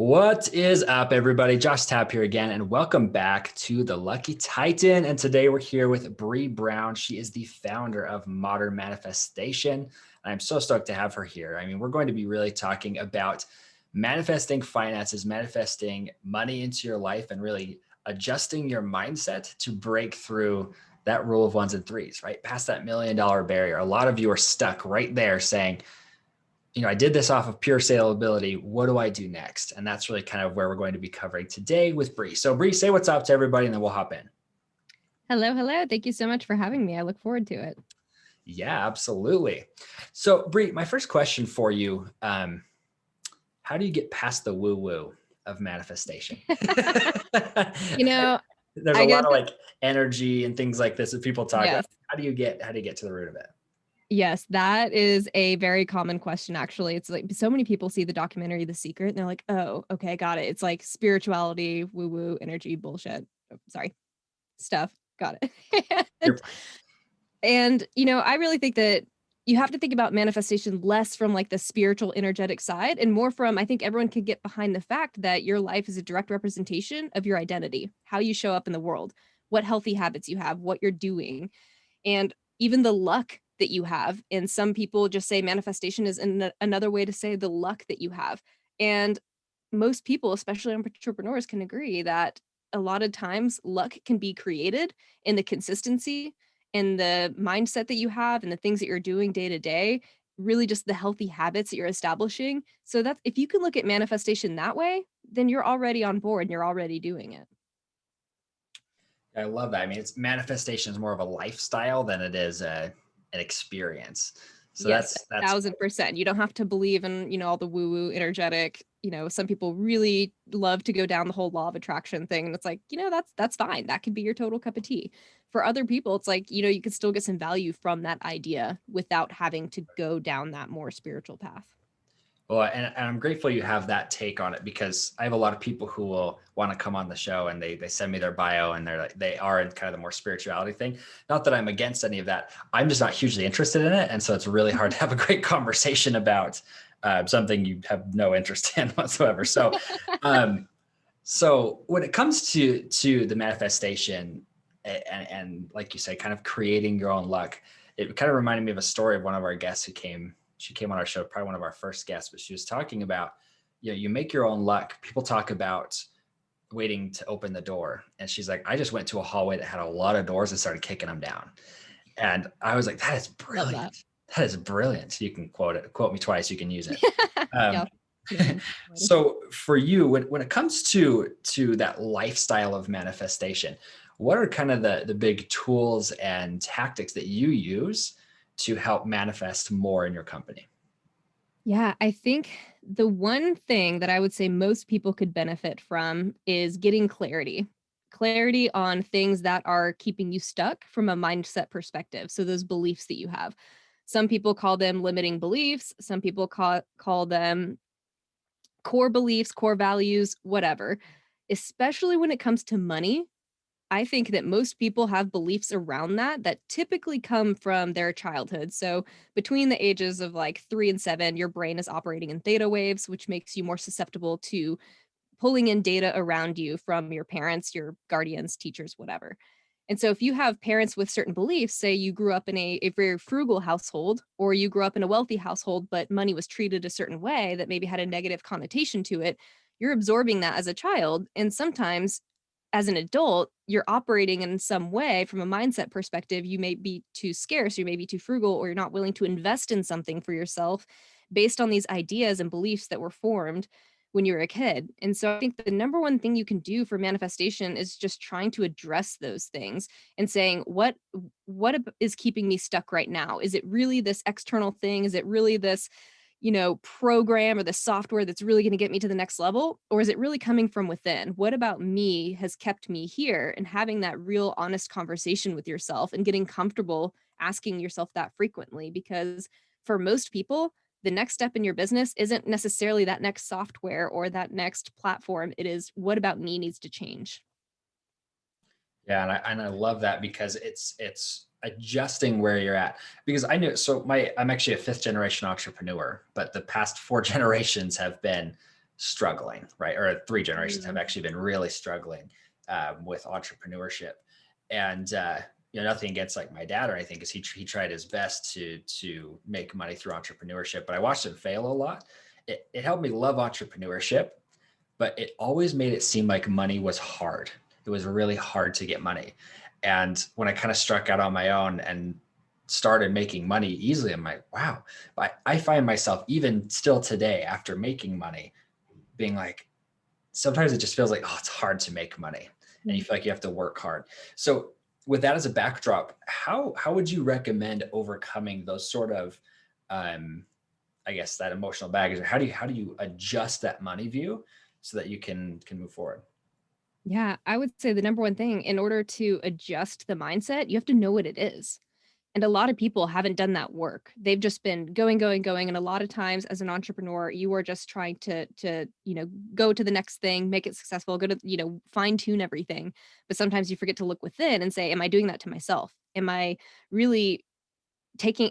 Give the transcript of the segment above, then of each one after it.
What is up, everybody? Josh Tapp here again, and welcome back to the Lucky Titan. And today we're here with Bre Brown. She is the founder of Modern Manifestation. And I'm so stoked to have her here. I mean, we're going to be really talking about manifesting finances, manifesting money into your life, and really adjusting your mindset to break through that rule of ones and threes, right? Past that $1 million barrier. A lot of you are stuck right there saying, I did this off of pure salability. What do I do next? And that's really kind of where we're going to be covering today with Bre. So Bre, say what's up to everybody and then we'll hop in. Hello, hello. Thank you so much for having me. I look forward to it. Yeah, absolutely. So Bre, my first question for you, how do you get past the woo-woo of manifestation? You know, There's a I lot guess, of like energy and things like this that people talk about. yes, How do you get to the root of it? yes, that is a very common question, actually. It's like so many people see the documentary The Secret and they're like, oh, okay, got it. It's like spirituality, woo-woo, energy, bullshit. Oh, sorry, stuff. Got it. You're I really think that you have to think about manifestation less from like the spiritual, energetic side and more from, I think everyone can get behind the fact that your life is a direct representation of your identity, how you show up in the world, what healthy habits you have, what you're doing, and even the luck that you have. And some people just say manifestation is another way to say the luck that you have. And most people, especially entrepreneurs, can agree that a lot of times luck can be created in the consistency and the mindset that you have and the things that you're doing day to day, really just the healthy habits that you're establishing. So that's, if you can look at manifestation that way, then you're already on board and you're already doing it. I love that. I mean, it's manifestation is more of a lifestyle than it is an experience. So Yes, that's 1000%. You don't have to believe in, all the woo-woo energetic. Some people really love to go down the whole law of attraction thing. And it's like, that's fine. That could be your total cup of tea. For other people, it's like, you could still get some value from that idea without having to go down that more spiritual path. well, and I'm grateful you have that take on it because I have a lot of people who will want to come on the show and they send me their bio and they're like, they are in kind of the more spirituality thing. Not that I'm against any of that. I'm just not hugely interested in it. And so it's really hard to have a great conversation about something you have no interest in whatsoever. So when it comes to the manifestation and like you say, kind of creating your own luck, it kind of reminded me of a story of one of our guests she came on our show, probably one of our first guests, but she was talking about, you make your own luck. People talk about waiting to open the door. And she's like, I just went to a hallway that had a lot of doors and started kicking them down. And I was like, that is Love that. brilliant. That is brilliant. You can quote me twice. You can use it. Yeah. So for you, when it comes to that lifestyle of manifestation, what are kind of the big tools and tactics that you use to help manifest more in your company? Yeah, I think the one thing that I would say most people could benefit from is getting clarity. Clarity on things that are keeping you stuck from a mindset perspective. So those beliefs that you have. Some people call them limiting beliefs, some people call them core beliefs, core values, whatever. Especially when it comes to money, I think that most people have beliefs around that typically come from their childhood. So between the ages of like 3 and 7, your brain is operating in theta waves, which makes you more susceptible to pulling in data around you from your parents, your guardians, teachers, whatever. And so if you have parents with certain beliefs, say you grew up in a very frugal household, or you grew up in a wealthy household, but money was treated a certain way that maybe had a negative connotation to it, you're absorbing that as a child. And sometimes as an adult, you're operating in some way from a mindset perspective. You may be too scarce, you may be too frugal, or you're not willing to invest in something for yourself based on these ideas and beliefs that were formed when you were a kid. And so I think the number one thing you can do for manifestation is just trying to address those things and saying, what is keeping me stuck right now? Is it really this external thing? Is it really this program or the software that's really going to get me to the next level? Or is it really coming from within? What about me has kept me here? And having that real honest conversation with yourself and getting comfortable asking yourself that frequently, because for most people, the next step in your business isn't necessarily that next software or that next platform. It is, what about me needs to change? Yeah, and I love that because it's adjusting where you're at. Because I knew I'm actually a fifth generation entrepreneur, but the past four generations have been struggling, right? Or three generations have Mm. actually been really struggling with entrepreneurship. And nothing against like my dad or anything, because he tried his best to make money through entrepreneurship. But I watched him fail a lot. It helped me love entrepreneurship, but it always made it seem like money was hard. It was really hard to get money. And when I kind of struck out on my own and started making money easily, I'm like, wow. I find myself even still today after making money being like, sometimes it just feels like, oh, it's hard to make money and you Mm. feel like you have to work hard. So with that as a backdrop, how would you recommend overcoming those sort of, I guess, that emotional baggage? Or how do you adjust that money view so that you can move forward? Yeah, I would say the number one thing in order to adjust the mindset, you have to know what it is. And a lot of people haven't done that work. They've just been going, going, going. And a lot of times as an entrepreneur, you are just trying to go to the next thing, make it successful, go to, fine tune everything. But sometimes you forget to look within and say, am I doing that to myself? Am I really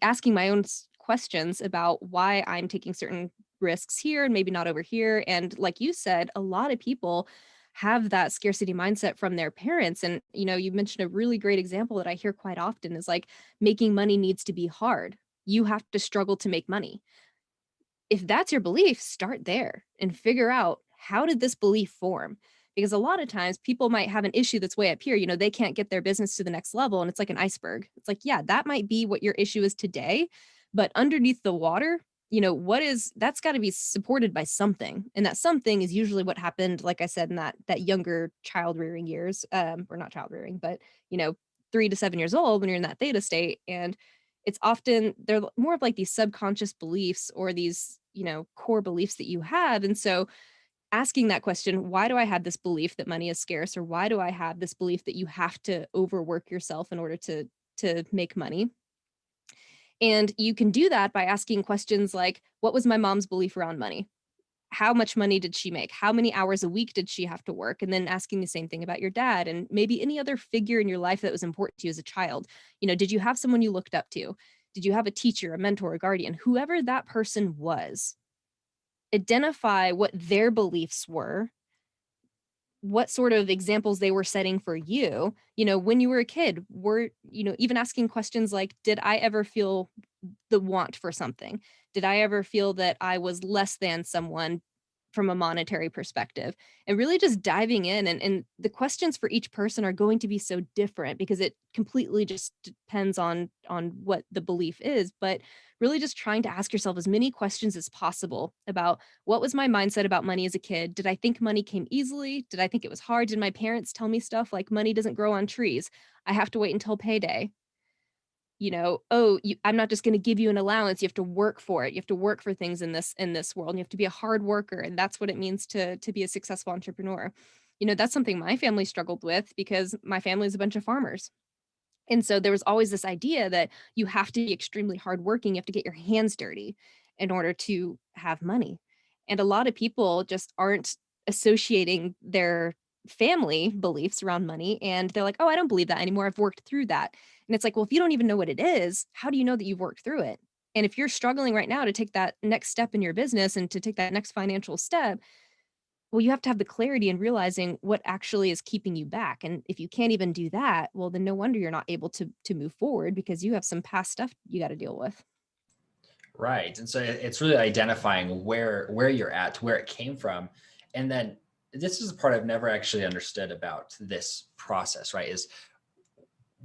asking my own questions about why I'm taking certain risks here and maybe not over here? And like you said, a lot of people have that scarcity mindset from their parents. And, you mentioned a really great example that I hear quite often is like making money needs to be hard. You have to struggle to make money. If that's your belief, start there and figure out, how did this belief form? Because a lot of times people might have an issue that's way up here, they can't get their business to the next level and it's like an iceberg. It's like, yeah, that might be what your issue is today, but underneath the water, that's got to be supported by something. And that something is usually what happened, like I said, in that younger child rearing years, or not child rearing, but, you know, 3 to 7 years old when you're in that theta state. And it's often they're more of like these subconscious beliefs or these, core beliefs that you have. And so asking that question, why do I have this belief that money is scarce? Or why do I have this belief that you have to overwork yourself in order to make money? And you can do that by asking questions like, what was my mom's belief around money? How much money did she make? How many hours a week did she have to work? And then asking the same thing about your dad and maybe any other figure in your life that was important to you as a child. Did you have someone you looked up to? Did you have a teacher, a mentor, a guardian, whoever that person was? Identify what their beliefs were, what sort of examples they were setting for you, when you were a kid. Even asking questions like, did I ever feel the want for something? Did I ever feel that I was less than someone from a monetary perspective? And really just diving in, and the questions for each person are going to be so different because it completely just depends on what the belief is, but really just trying to ask yourself as many questions as possible about, what was my mindset about money as a kid? Did I think money came easily? Did I think it was hard? Did my parents tell me stuff like money doesn't grow on trees? I have to wait until payday. Oh, I'm not just going to give you an allowance. You have to work for it. You have to work for things in this world. And you have to be a hard worker, and that's what it means to be a successful entrepreneur. That's something my family struggled with because my family is a bunch of farmers. And so there was always this idea that you have to be extremely hardworking. You have to get your hands dirty in order to have money. And a lot of people just aren't associating their family beliefs around money. And they're like, oh, I don't believe that anymore. I've worked through that. And it's like, well, if you don't even know what it is, how do you know that you've worked through it? And if you're struggling right now to take that next step in your business and to take that next financial step, well, you have to have the clarity in realizing what actually is keeping you back. And if you can't even do that, well, then no wonder you're not able to move forward because you have some past stuff you got to deal with. Right. And so it's really identifying where you're at, where it came from. And then this is the part I've never actually understood about this process, right? Is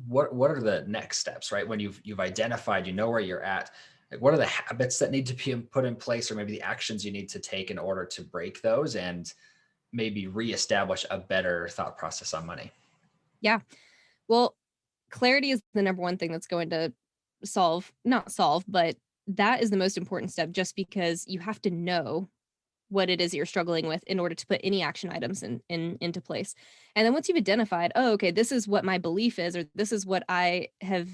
what are the next steps, right? When you've identified, where you're at, like what are the habits that need to be put in place, or maybe the actions you need to take in order to break those and maybe reestablish a better thought process on money? Yeah. Well, clarity is the number one thing that's going to not solve, but that is the most important step just because you have to know what it is you're struggling with in order to put any action items into place. And then once you've identified, oh, okay, this is what my belief is, or this is what I have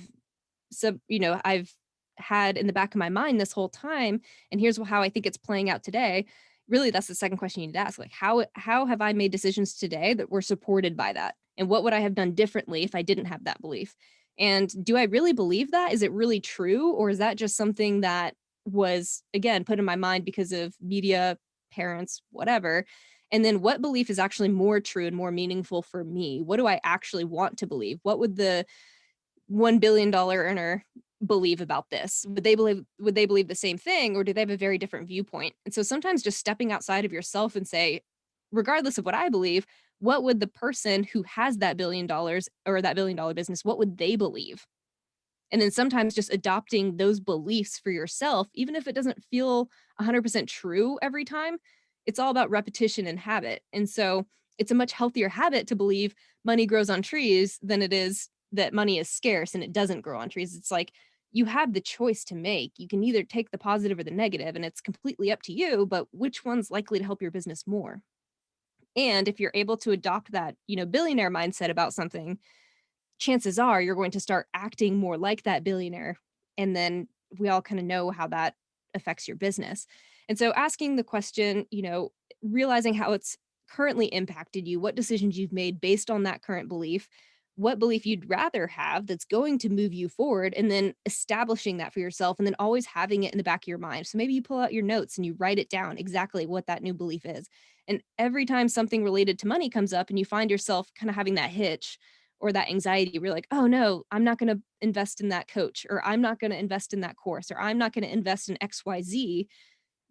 I've had in the back of my mind this whole time, and here's how I think it's playing out today. Really, that's the second question you need to ask. Like, how have I made decisions today that were supported by that? And what would I have done differently if I didn't have that belief? And do I really believe that? Is it really true? Or is that just something that was, again, put in my mind because of media, parents, whatever. And then what belief is actually more true and more meaningful for me? What do I actually want to believe? What would the $1 billion earner believe about this? Would they believe the same thing, or do they have a very different viewpoint? And so sometimes just stepping outside of yourself and say, regardless of what I believe, what would the person who has that $1 billion or that $1 billion business, what would they believe? And then sometimes just adopting those beliefs for yourself, even if it doesn't feel 100% true every time, it's all about repetition and habit. And so it's a much healthier habit to believe money grows on trees than it is that money is scarce and it doesn't grow on trees. It's like you have the choice to make. You can either take the positive or the negative, and it's completely up to you, but which one's likely to help your business more? And if you're able to adopt that, billionaire mindset about something, chances are you're going to start acting more like that billionaire. And then we all kind of know how that affects your business. And so asking the question, realizing how it's currently impacted you, what decisions you've made based on that current belief, what belief you'd rather have that's going to move you forward, and then establishing that for yourself and then always having it in the back of your mind. So maybe you pull out your notes and you write it down exactly what that new belief is. And every time something related to money comes up and you find yourself kind of having that hitch or that anxiety, we're like, oh no, I'm not going to invest in that coach, or I'm not going to invest in that course, or I'm not going to invest in XYZ.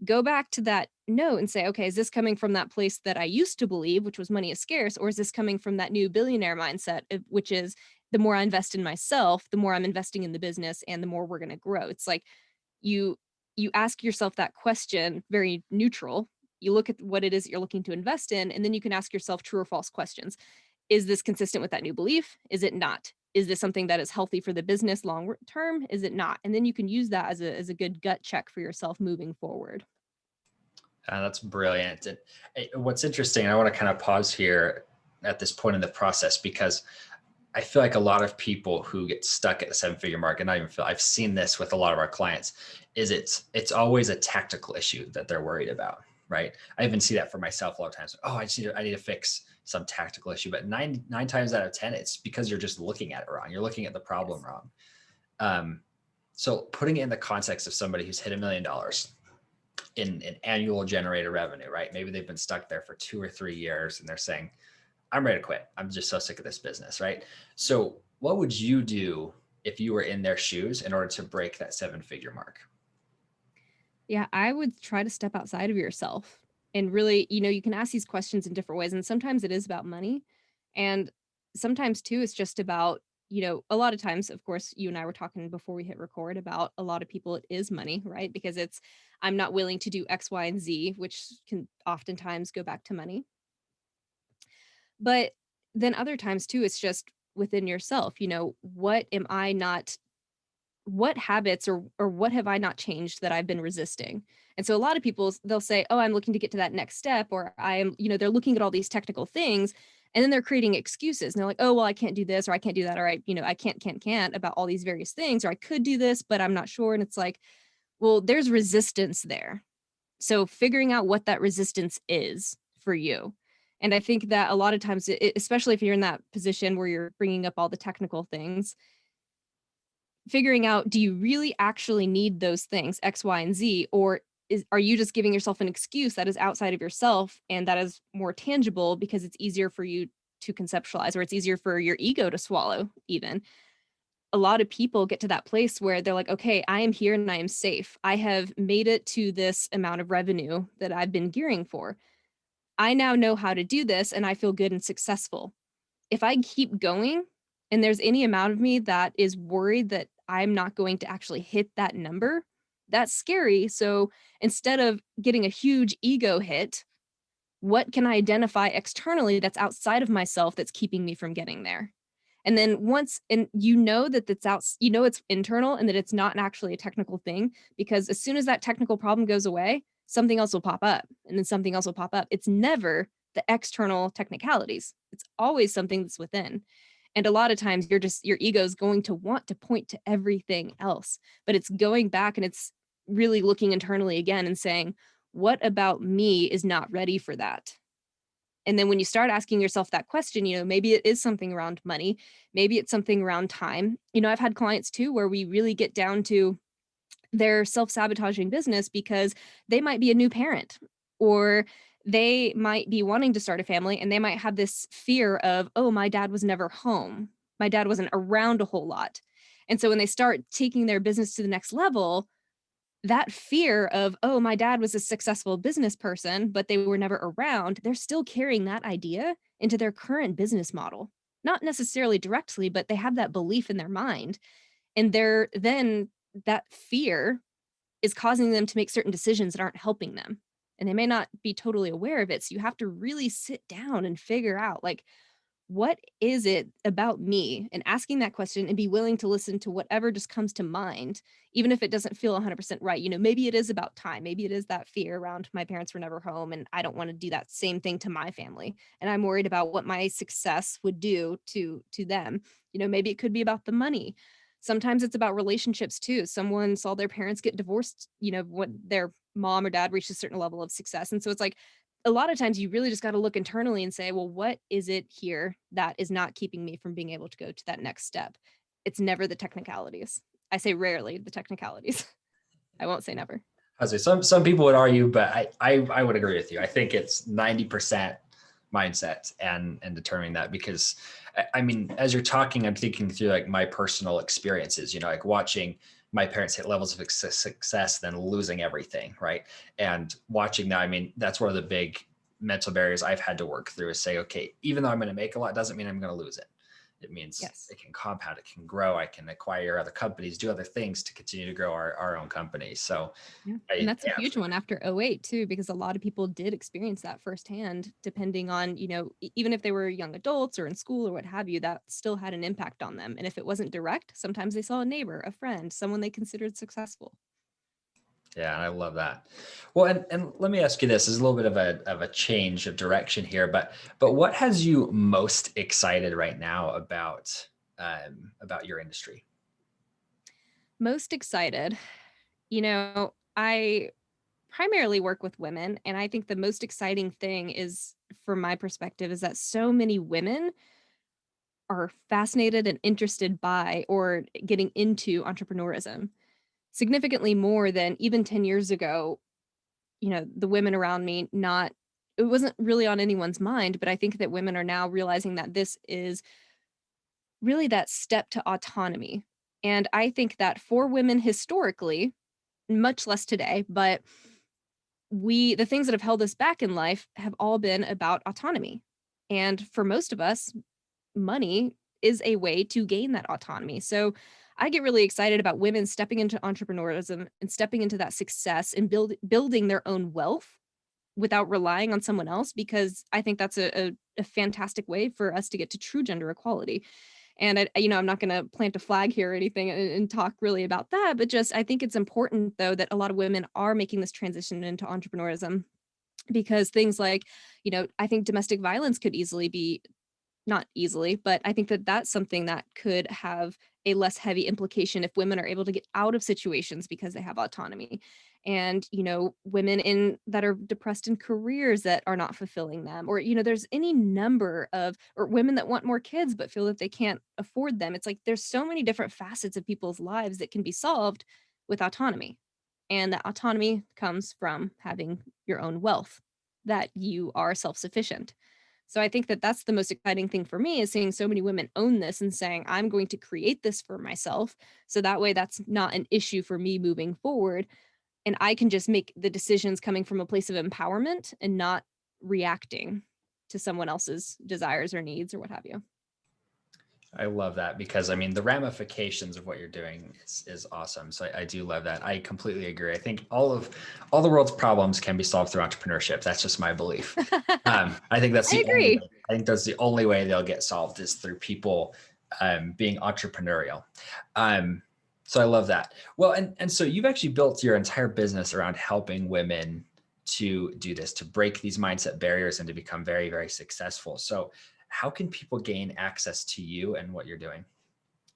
Go back to that note and say, okay, is this coming from that place that I used to believe, which was money is scarce, or is this coming from that new billionaire mindset, which is the more I invest in myself, the more I'm investing in the business and the more we're going to grow. It's like you you ask yourself that question, very neutral. You look at what it is that you're looking to invest in, and then you can ask yourself true or false questions. Is this consistent with that new belief? Is it not? Is this something that is healthy for the business long term? Is it not? And then you can use that as a good gut check for yourself moving forward. That's brilliant. And what's interesting, I want to kind of pause here at this point in the process, because I feel like a lot of people who get stuck at the 7-figure mark, and I've seen this with a lot of our clients, is it's always a tactical issue that they're worried about, right? I even see that for myself a lot of times. Oh, I need to fix some tactical issue, but nine times out of 10, it's because you're just looking at it wrong. You're looking at the problem Yes. wrong. So putting it in the context of somebody who's hit $1 million in annual generated revenue, right? Maybe they've been stuck there for 2 or 3 years and they're saying, I'm ready to quit. I'm just so sick of this business, right? So what would you do if you were in their shoes in order to break that 7-figure mark? Yeah, I would try to step outside of yourself and really, you can ask these questions in different ways. And sometimes it is about money. And sometimes too, it's just about, a lot of times, of course, you and I were talking before we hit record about a lot of people, it is money, right? Because I'm not willing to do X, Y, and Z, which can oftentimes go back to money. But then other times too, it's just within yourself, what habits or what have I not changed that I've been resisting? And so a lot of people, they'll say, "Oh, I'm looking to get to that next step," or I am, they're looking at all these technical things, and then they're creating excuses. And they're like, "Oh, well, I can't do this, or I can't do that, or I can't about all these various things, or I could do this, but I'm not sure." And it's like, well, there's resistance there. So figuring out what that resistance is for you. And I think that a lot of times, especially if you're in that position where you're bringing up all the technical things, figuring out, do you really actually need those things X, Y, and Z, or are you just giving yourself an excuse that is outside of yourself and that is more tangible because it's easier for you to conceptualize, or it's easier for your ego to swallow even? A lot of people get to that place where they're like, okay, I am here and I am safe. I have made it to this amount of revenue that I've been gearing for. I now know how to do this and I feel good and successful. If I keep going and there's any amount of me that is worried that I'm not going to actually hit that number, that's scary. So instead of getting a huge ego hit, what can I identify externally that's outside of myself that's keeping me from getting there? And then once, and that that's out, it's internal and that it's not actually a technical thing, because as soon as that technical problem goes away, something else will pop up and then something else will pop up. It's never the external technicalities. It's always something that's within. And a lot of times your ego is going to want to point to everything else, but it's going back and it's really looking internally again and saying, what about me is not ready for that? And then when you start asking yourself that question, maybe it is something around money, maybe it's something around time. I've had clients too where we really get down to their self-sabotaging business because they might be a new parent. Or they might be wanting to start a family and they might have this fear of, oh, my dad was never home. My dad wasn't around a whole lot. And so when they start taking their business to the next level, that fear of, oh, my dad was a successful business person, but they were never around, they're still carrying that idea into their current business model. Not necessarily directly, but they have that belief in their mind. And they're then that fear is causing them to make certain decisions that aren't helping them. And they may not be totally aware of it. So you have to really sit down and figure out, like, what is it about me? And asking that question and be willing to listen to whatever just comes to mind, even if it doesn't feel 100% right. Maybe it is about time. Maybe it is that fear around my parents were never home and I don't want to do that same thing to my family. And I'm worried about what my success would do to them. Maybe it could be about the money. Sometimes it's about relationships too. Someone saw their parents get divorced, when their mom or dad reached a certain level of success. And so it's like, a lot of times you really just got to look internally and say, well, what is it here that is not keeping me from being able to go to that next step? It's never the technicalities. I say rarely the technicalities. I won't say never. I say some people would argue, but I would agree with you. I think it's 90% mindset and determining that, because I mean, as you're talking, I'm thinking through like my personal experiences, like watching my parents hit levels of success, then losing everything. Right. And watching that, I mean, that's one of the big mental barriers I've had to work through, is say, okay, even though I'm going to make a lot, doesn't mean I'm going to lose it. It means Yes. it can compound, it can grow, I can acquire other companies, do other things to continue to grow our own company. So Yeah. And I, that's a yeah, huge one after '08 too, because a lot of people did experience that firsthand, depending on, even if they were young adults or in school or what have you, that still had an impact on them. And if it wasn't direct, sometimes they saw a neighbor, a friend, someone they considered successful. yeah, I love that. Well, and let me ask you this: is a little bit of a change of direction here, but what has you most excited right now about your industry? Most excited, I primarily work with women. And I think the most exciting thing is, from my perspective, is that so many women are fascinated and interested by or getting into entrepreneurism significantly more than even 10 years ago. The women around me, not, it wasn't really on anyone's mind, but I think that women are now realizing that this is really that step to autonomy. And I think that for women historically, much less today, but the things that have held us back in life have all been about autonomy. And for most of us, money is a way to gain that autonomy. So I get really excited about women stepping into entrepreneurism and stepping into that success and building their own wealth without relying on someone else, because I think that's a fantastic way for us to get to true gender equality. And I'm not going to plant a flag here or anything and talk really about that, but just I think it's important though that a lot of women are making this transition into entrepreneurism, because things like, I think domestic violence could easily be, not easily, but I think that that's something that could have a less heavy implication if women are able to get out of situations because they have autonomy. And, women in that are depressed in careers that are not fulfilling them, or, there's any number of, or women that want more kids but feel that they can't afford them. It's like there's so many different facets of people's lives that can be solved with autonomy. And that autonomy comes from having your own wealth, that you are self-sufficient. So I think that that's the most exciting thing for me, is seeing so many women own this and saying, I'm going to create this for myself. So that way that's not an issue for me moving forward. And I can just make the decisions coming from a place of empowerment and not reacting to someone else's desires or needs or what have you. I love that, because I mean, the ramifications of what you're doing is awesome. So I do love that. I completely agree. I think all the world's problems can be solved through entrepreneurship. That's just my belief. I think that's I the only agree. way. I think that's the only way they'll get solved, is through people being entrepreneurial. So I love that. Well, and so you've actually built your entire business around helping women to do this, to break these mindset barriers and to become very, very successful. So how can people gain access to you and what you're doing?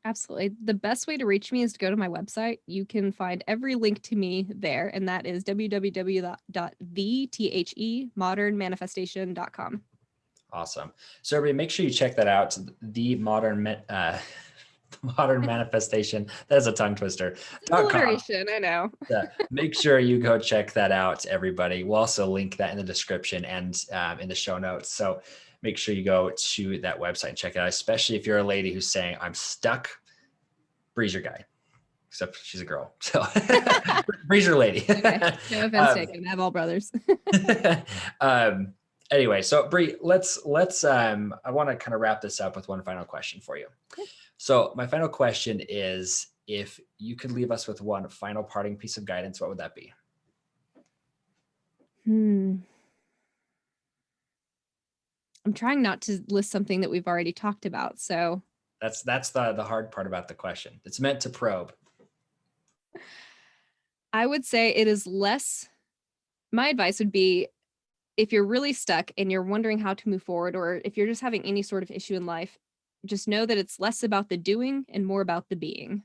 Absolutely. The best way to reach me is to go to my website. You can find every link to me there, and that is www.modernmanifestation.com. Awesome. So everybody, make sure you check that out. The modern Modern Manifestation. That is a tongue twister. It's alliteration, I know. Make sure you go check that out, everybody. We'll also link that in the description and in the show notes. So make sure you go to that website and check it out, especially if you're a lady who's saying, I'm stuck. Bree's your guy, except she's a girl. So Bree's your lady. Okay. No offense taken. I have all brothers. Anyway, so Bre, let's I want to kind of wrap this up with one final question for you. Okay. So my final question is, if you could leave us with one final parting piece of guidance, what would that be? I'm trying not to list something that we've already talked about. So that's the hard part about the question. It's meant to probe. I would say it is less. My advice would be, if you're really stuck and you're wondering how to move forward, or if you're just having any sort of issue in life, just know that it's less about the doing and more about the being.